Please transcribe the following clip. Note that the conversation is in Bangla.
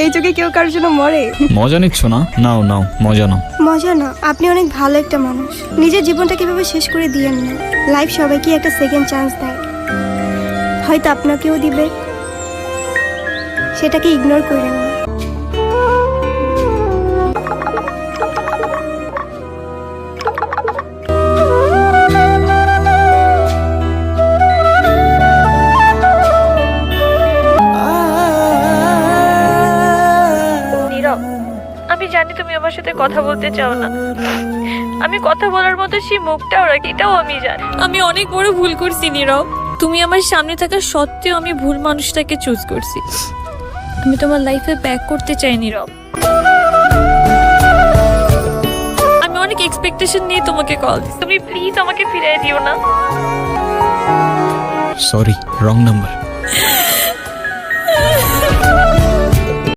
এই যুগে কেউ কারোর জন্য মরে? মজা নিচ্ছ না? নাও নাও, মজা নাও। মজা না, আপনি অনেক ভালো একটা মানুষ। নিজের জীবনটা কিভাবে শেষ করে দিয়েন না। লাইফ সবাইকে একটা সেকেন্ড চান্স দেয়, হয়তো আপনাকেও দিবে, সেটাকে ইগনোর করেন না। নীরব, আমি জানি তুমি আমার সাথে কথা বলতে চাও না। আমি কথা বলার মতো সেই মুখটাও রাখি, এটাও আমি জানি। আমি অনেক বড় ভুল করছি নীরব। তুমি আমার সামনে থাকা সত্ত্বেও আমি ভুল মানুষটাকে চুজ করছি। আমি তোমার লাইফে ব্যাক করতে চাই নীরব। আমি অনেক এক্সপেকটেশন নিয়ে তোমাকে কল দিই। তুমি প্লিজ আমাকে ফিরিয়ে দিও না। Sorry, wrong number.